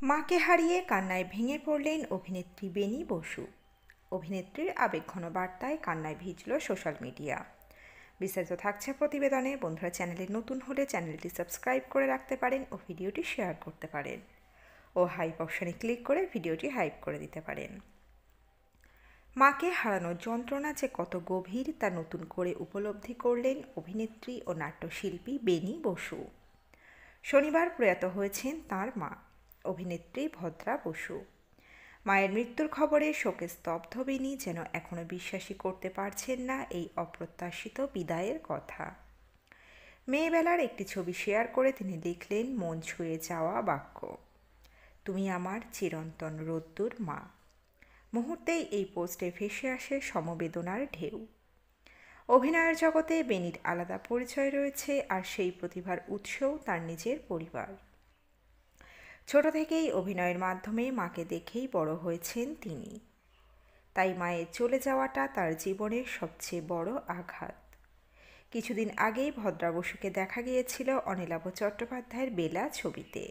মাকে হারিয়ে কান্নায় ভেঙে পড়লেন অভিনেত্রী বেনি বসু। অভিনেত্রীর আবেগঘন বার্তায় কান্নায় ভিজল সোশ্যাল মিডিয়া। বিস্তারিত থাকছে প্রতিবেদনে। বন্ধুরা, চ্যানেলে নতুন হলে চ্যানেলটি সাবস্ক্রাইব করে রাখতে পারেন ও ভিডিওটি শেয়ার করতে পারেন ও হাইপ অপশানে ক্লিক করে ভিডিওটি হাইপ করে দিতে পারেন। মাকে হারানোর যন্ত্রণা যে কত গভীর তা নতুন করে উপলব্ধি করলেন অভিনেত্রী ও নাট্যশিল্পী বেনি বসু। শনিবার প্রয়াত হয়েছেন তাঁর মা, অভিনেত্রী ভদ্রা বসু। মায়ের মৃত্যুর খবরে শোকে স্তব্ধ বেনি যেন এখনও বিশ্বাসই করতে পারছেন না এই অপ্রত্যাশিত বিদায়ের কথা। মেয়েবেলার একটি ছবি শেয়ার করে তিনি লিখলেন মন ছুঁয়ে যাওয়া বাক্য, তুমি আমার চিরন্তন রোদ্দুর মা। মুহূর্তেই এই পোস্টে ভেসে আসে সমবেদনার ঢেউ। অভিনয়ের জগতে বেনির আলাদা পরিচয় রয়েছে, আর সেই প্রতিভার উৎসও তার নিজের পরিবার। ছোট থেকেই অভিনয়ের মাধ্যমে মাকে দেখেই বড় হয়েছেন তিনি। তাই মায়ের চলে যাওয়াটা তার জীবনের সবচেয়ে বড় আঘাত। কিছুদিন আগেই ভদ্রা বসুকে দেখা গিয়েছিল অনিলাভ চট্টোপাধ্যায়ের বেলা ছবিতে।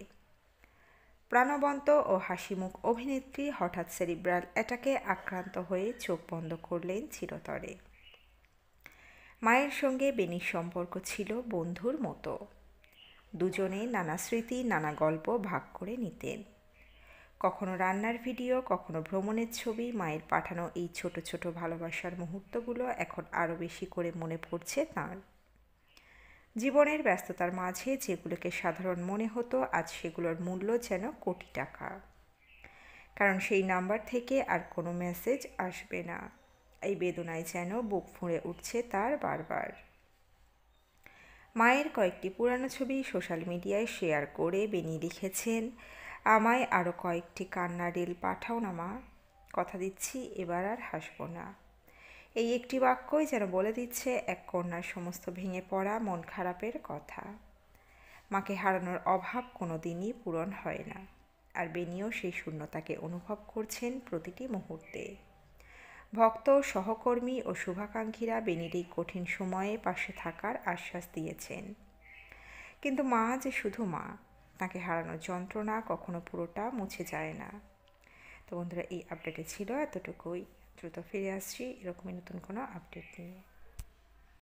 প্রাণবন্ত ও হাসিমুখ অভিনেত্রী হঠাৎ সেরিব্রাল অ্যাটাকে আক্রান্ত হয়ে চোখ বন্ধ করলেন চিরতরে। মায়ের সঙ্গে বেনির সম্পর্ক ছিল বন্ধুর মতো। দুজনে নানা স্মৃতি, নানা গল্প ভাগ করে নিতেন। কখনো রান্নার ভিডিও, কখনো ভ্রমণের ছবি। মায়ের পাঠানো এই ছোট ছোট ভালোবাসার মুহূর্তগুলো এখন আরও বেশি করে মনে পড়ছে তাঁর। জীবনের ব্যস্ততার মাঝে যেগুলোকে সাধারণ মনে হতো, আজ সেগুলোর মূল্য যেন কোটি টাকা। কারণ সেই নাম্বার থেকে আর কোনো মেসেজ আসবে না। এই বেদনায় যেন বুক ফুঁড়ে উঠছে তার বারবার। মায়ের কয়েকটি পুরানো ছবি সোশ্যাল মিডিয়ায় শেয়ার করে বেনি লিখেছেন, আমায় আরও কয়েকটি কান্নার রিল পাঠাও না মা, কথা দিচ্ছি এবার আর হাসবো না। এই একটি বাক্যই যেন বলে দিচ্ছে এক কন্যার সমস্ত ভেঙে পড়া মন খারাপের কথা। মাকে হারানোর অভাব কোনো দিনই পূরণ হয় না, আর বেনিও সেই শূন্যতাকে অনুভব করছেন প্রতিটি মুহূর্তে। ভক্ত, সহকর্মী ও শুভাকাঙ্ক্ষীরা বেনির এই কঠিন সময়ে পাশে থাকার আশ্বাস দিয়েছেন। কিন্তু মা যে শুধু মা, তাকে হারানোর যন্ত্রণা কখনো পুরোটা মুছে যায় না। তো বন্ধুরা, এই আপডেটে ছিল এতটুকুই। দ্রুত ফিরে আসছি এরকমই নতুন কোনো আপডেট নিয়ে।